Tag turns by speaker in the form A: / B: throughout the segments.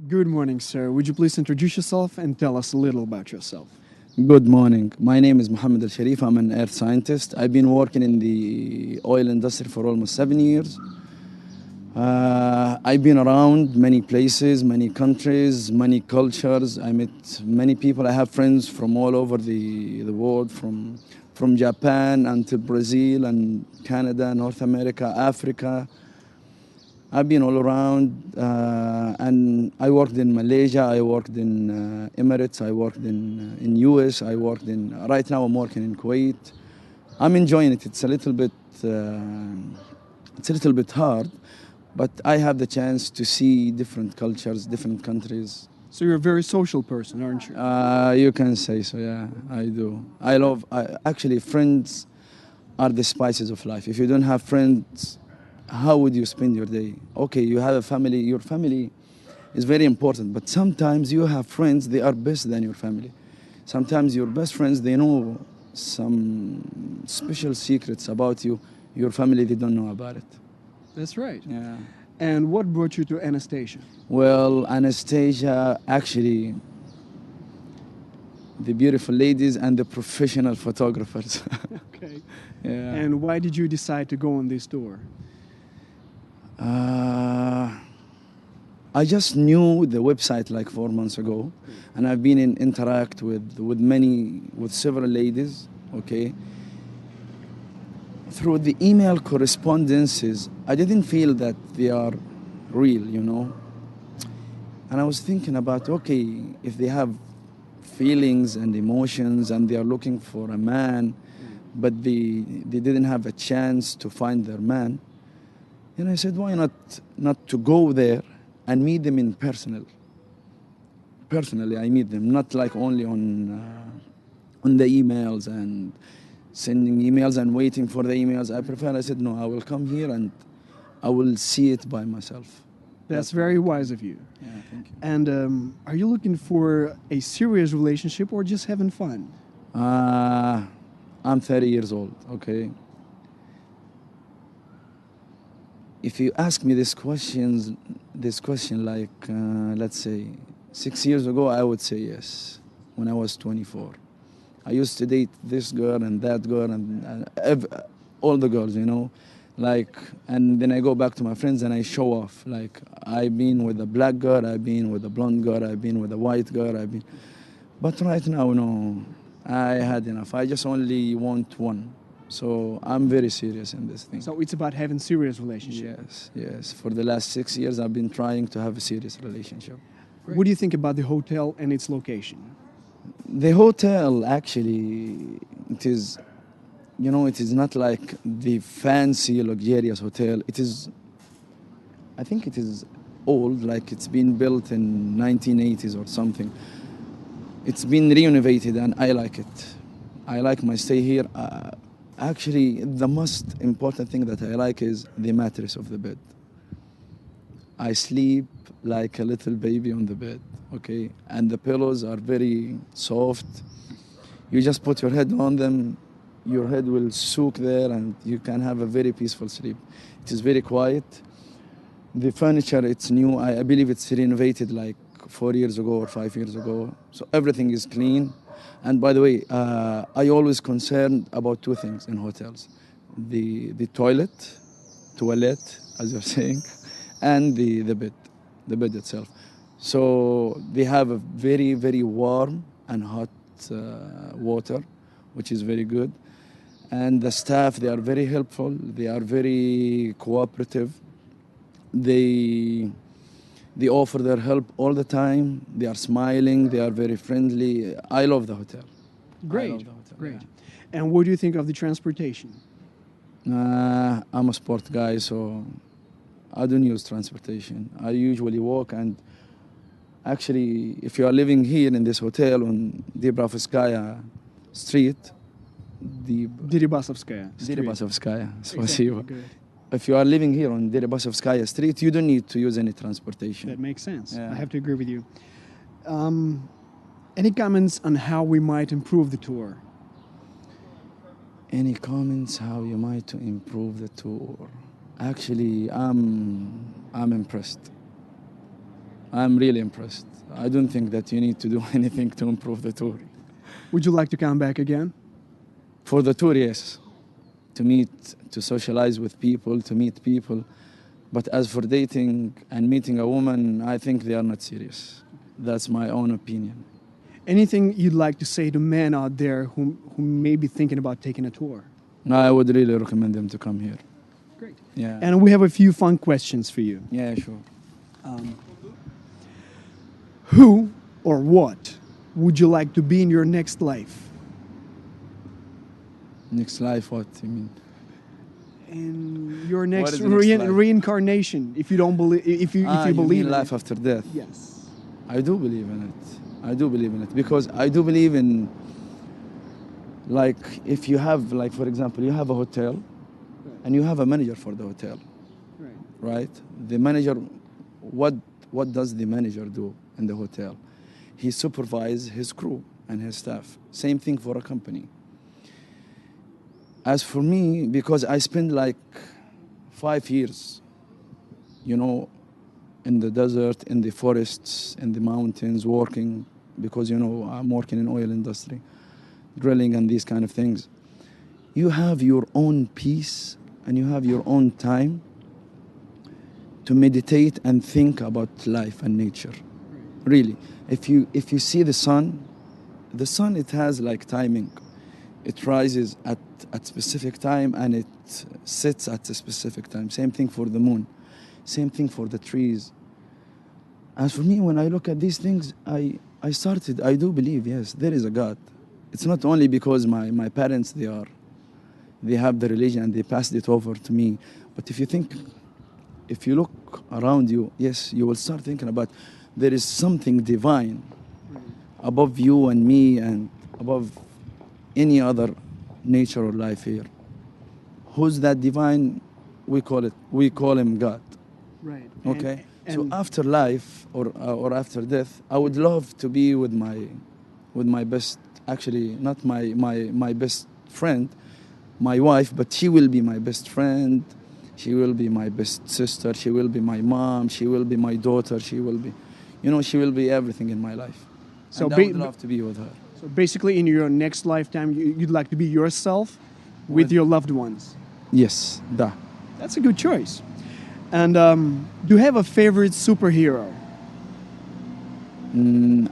A: Good morning, sir. Would you please introduce yourself and tell us a little about yourself?
B: Good morning. My name is Mohammad Al Sharif. I'm an earth scientist. I've been working in the oil industry for almost 7 years. I've been around many places, many countries, many cultures. I met many people. I have friends from all over the world, from Japan until Brazil and Canada, North America, Africa. I've been all around, and I worked in Malaysia. I worked in Emirates. I worked in US. I worked in. Right now, I'm working in Kuwait. I'm enjoying it. It's a little bit hard, but I have the chance to see different cultures, different countries.
A: So you're a very social person, aren't you?
B: You can say so. Yeah, I do. I love. Actually, friends are the spices of life. If you don't have friends, how would you spend your day? Okay, you have a family. Your family is very important, but sometimes you have friends. They are best than your family. Sometimes your best friends, they know some special secrets about you. Your family, they don't know about it.
A: That's right.
B: Yeah.
A: And what brought you to Anastasia?
B: Well, Anastasia, actually, the beautiful ladies and the professional photographers.
A: Okay.
B: Yeah.
A: And why did you decide to go on this tour?
B: I just knew the website like 4 months ago, and I've been in interact with several ladies. Okay, through the email correspondences, I didn't feel that they are real. And I was thinking about, okay, if they have feelings and emotions and they are looking for a man, but they didn't have a chance to find their man, and I said, why not to go there and meet them in personally. I meet them, not like only on the emails and sending emails and waiting for the emails. I said, no, I will come here and I will see it by myself.
A: That's very wise of you.
B: Yeah, thank you.
A: And are you looking for a serious relationship or just having fun?
B: I'm 30 years old, okay? If you ask me this question like, let's say, 6 years ago, I would say yes, when I was 24. I used to date this girl and that girl and all the girls. Like, and then I go back to my friends and I show off. Like, I've been with a black girl, I've been with a blonde girl, I've been with a white girl, But right now, no, I had enough. I just only want one. So I'm very serious in this thing.
A: So it's about having serious relationship.
B: Yes. For the last 6 years, I've been trying to have a serious relationship.
A: What do you think about the hotel and its location?
B: The hotel, actually, it is not like the fancy, luxurious hotel. I think it is old, like it's been built in 1980s or something. It's been renovated and I like it. I like my stay here. Actually, the most important thing that I like is the mattress of the bed. I sleep like a little baby on the bed, okay? And the pillows are very soft. You just put your head on them, your head will soak there, and you can have a very peaceful sleep. It is very quiet. The furniture, it's new. I believe it's renovated like 4 years ago or 5 years ago. So everything is clean. And by the way, I always concerned about two things in hotels: the toilet, as you're saying, and the bed itself. So they have a very, very warm and hot water, which is very good. And the staff, they are very helpful. They are very cooperative. They they offer their help all the time. They are smiling. They are very friendly. I love the hotel.
A: Great,
B: I love the hotel,
A: great. And what do you think of the transportation?
B: I'm a sport guy, so I don't use transportation. I usually walk, and actually, if you are living here in this hotel on Dibrovskaya Street,
A: Deribasovskaya Street.
B: Deribasovskaya,
A: Exactly,
B: спасибо.
A: good.
B: If you are living here on Deribasovskaya Street, you don't need to use any transportation.
A: That makes sense.
B: Yeah.
A: I have to agree with you. Any comments on how we might improve the tour?
B: Any comments how you might to improve the tour? Actually, I'm impressed. I'm really impressed. I don't think that you need to do anything to improve the tour.
A: Would you like to come back again?
B: For the tour, yes. To meet, to socialize with people, to meet people. But as for dating and meeting a woman, I think they are not serious. That's my own opinion.
A: Anything you'd like to say to men out there who may be thinking about taking a tour?
B: I would really recommend them to come here.
A: Great.
B: Yeah.
A: And we have a few fun questions for you.
B: Yeah, sure.
A: Who or what would you like to be in your next life?
B: Next life, what you mean?
A: In your next,
B: is the next life?
A: reincarnation, if you don't believe, if you believe
B: mean
A: in
B: life
A: it.
B: after death?
A: Yes.
B: I do believe in it. I do believe in it because I do believe in, like, if you have, like, for example, you have a hotel and you have a manager for the hotel,
A: Right.
B: right? The manager, what does the manager do in the hotel? He supervises his crew and his staff. Same thing for a company. As for me, because I spent like 5 years, you know, in the desert, in the forests, in the mountains, working, because, you know, I'm working in oil industry, drilling and these kind of things. You have your own peace and you have your own time to meditate and think about life and nature. Really, if you see the sun, it has like timing. It rises at specific time and it sets at a specific time. Same thing for the moon. Same thing for the trees. As for me, when I look at these things, I do believe, yes, there is a God. It's not only because my parents, they have the religion and they passed it over to me. But if you look around you, yes, you will start thinking about there is something divine above you and me and above any other nature or life here. Who's that divine? We call him God.
A: Right.
B: Okay.
A: And
B: So after life or after death, I would love to be with my best. Actually, not my best friend, my wife, but she will be my best friend. She will be my best sister. She will be my mom. She will be my daughter. She will be, she will be everything in my life.
A: So
B: And I would love to be with her.
A: So basically, in your next lifetime, you'd like to be yourself with
B: With-
A: your loved ones.
B: Yes, da.
A: That's a good choice. And do you have a favorite superhero?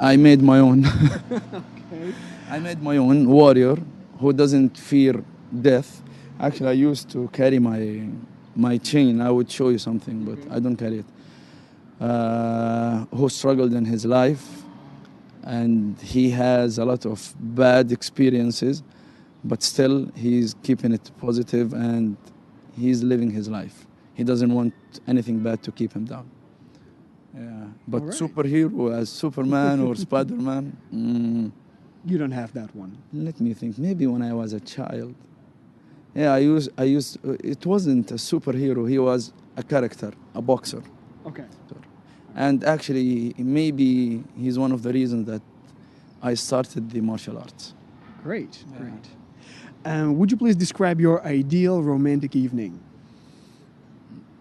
B: I made my own.
A: Okay.
B: I made my own warrior who doesn't fear death. Actually, I used to carry my chain. I would show you something, but I don't carry it. Who struggled in his life, and he has a lot of bad experiences, but still he's keeping it positive and he's living his life. He doesn't want anything bad to keep him down. Yeah, but
A: All right.
B: superhero as Superman or Spider-Man.
A: You don't have that one.
B: Let me think. Maybe when I was a child. Yeah, I used. It wasn't a superhero. He was a character, a boxer,
A: Okay.
B: and actually, maybe he's one of the reasons that I started the martial arts.
A: Great.
B: Yeah.
A: Great. Would you please describe your ideal romantic evening?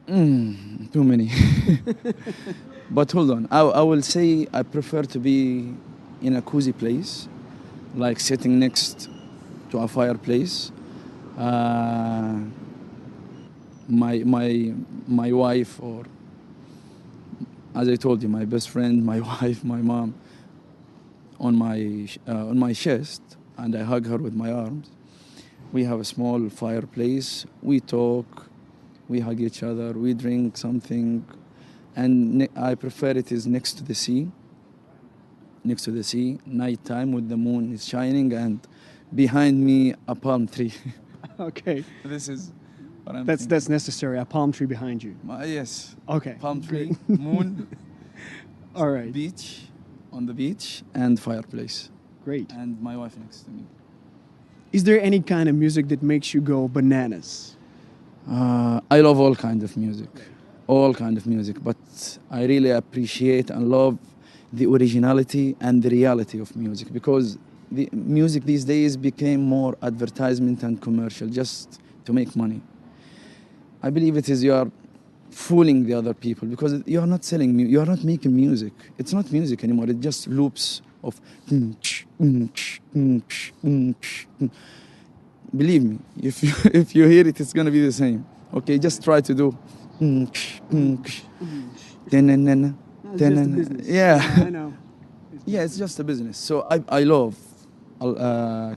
B: Too many. But hold on. I will say I prefer to be in a cozy place, like sitting next to a fireplace. My wife, or as I told you, my best friend, my wife, my mom, on my chest, and I hug her with my arms. We have a small fireplace. We talk, we hug each other, we drink something, and I prefer it is next to the sea. Next to the sea, nighttime with the moon is shining, and behind me a palm tree.
A: Okay.
B: This is what I'm
A: That's necessary. A palm tree behind you.
B: yes.
A: Okay.
B: Palm tree,
A: Great.
B: moon,
A: All right.
B: beach, on the beach, and fireplace,
A: Great.
B: and my wife next to me.
A: Is there any kind of music that makes you go bananas?
B: I love all kind of music, but I really appreciate and love the originality and the reality of music, because the music these days became more advertisement and commercial just to make money. I believe it is your fooling the other people, because you are not you are not making music. It's not music anymore. It just loops of. Believe me, if you if you hear it, it's gonna be the same. Okay, just try to do.
A: Just a business.
B: Yeah.
A: I know.
B: Yeah, it's just a business. So I love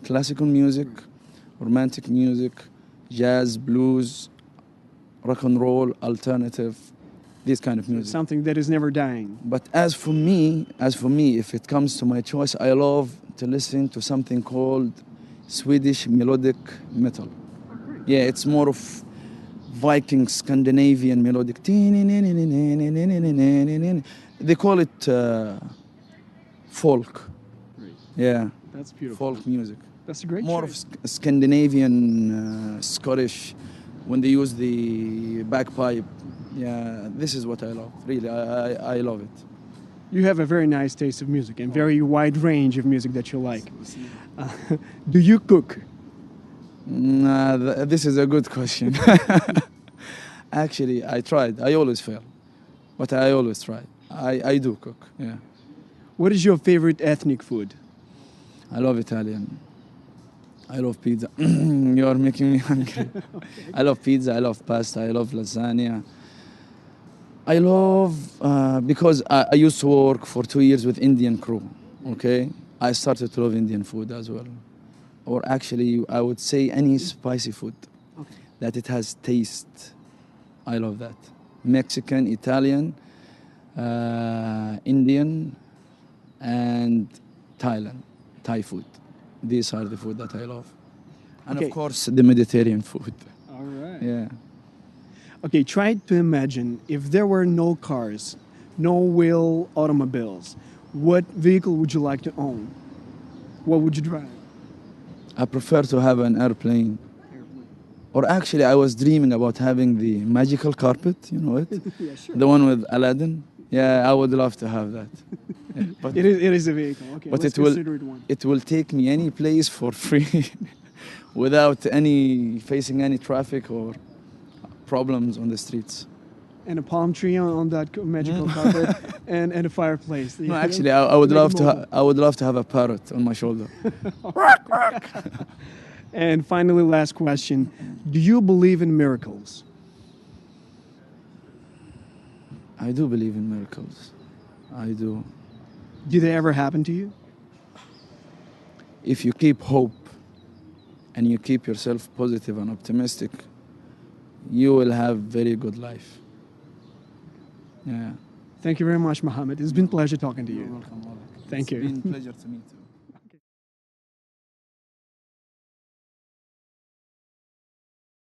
B: classical music, romantic music, jazz, blues, rock and roll, alternative, this kind of music.
A: Something that is never dying.
B: But as for me, if it comes to my choice, I love to listen to something called Swedish melodic metal. Yeah, it's more of Viking, Scandinavian melodic. They call it folk.
A: Great.
B: Yeah,
A: That's beautiful.
B: folk music.
A: That's a great
B: More
A: choice.
B: of Scandinavian, Scottish, when they use the bagpipe. Yeah, this is what I love. Really, I love it.
A: You have a very nice taste of music and very wide range of music that you like. Do you cook?
B: Nah, this is a good question. Actually, I tried. I always fail, but I always try. I do cook. Yeah,
A: What is your favorite ethnic food?
B: I love Italian. I love pizza. You are making me hungry. I love pizza. I love pasta. I love lasagna. I love because I used to work for 2 years with Indian crew. Okay, I started to love Indian food as well, or actually, I would say any spicy food that it has taste. I love that. Mexican, Italian, Indian, and Thailand, Thai food. These are the food that I love. And
A: Okay.
B: of course, the Mediterranean food.
A: All right.
B: Yeah.
A: Okay, try to imagine if there were no cars, no wheel automobiles, what vehicle would you like to own? What would you drive?
B: I prefer to have an airplane. Or actually, I was dreaming about having the magical carpet, you know it?
A: Yeah, sure.
B: The one with Aladdin. Yeah, I would love to have that. Yeah, but
A: It is a vehicle. Okay,
B: But
A: let's
B: it will-
A: consider it one.
B: it will take me any place for free without facing any traffic or problems on the streets.
A: And a palm tree on that magical carpet and a fireplace.
B: No, actually, I would
A: Make it
B: love to.
A: mobile.
B: I would love to have a parrot on my shoulder.
A: And finally, last question. Do you believe in miracles?
B: I do believe in miracles. I do.
A: Did they ever happen to you?
B: If you keep hope and you keep yourself positive and optimistic, you will have very good life. Yeah.
A: Thank you very much, Mohammed. It's been a pleasure talking to you.
B: You're welcome.
A: Thank you.
B: It's been a pleasure to meet you.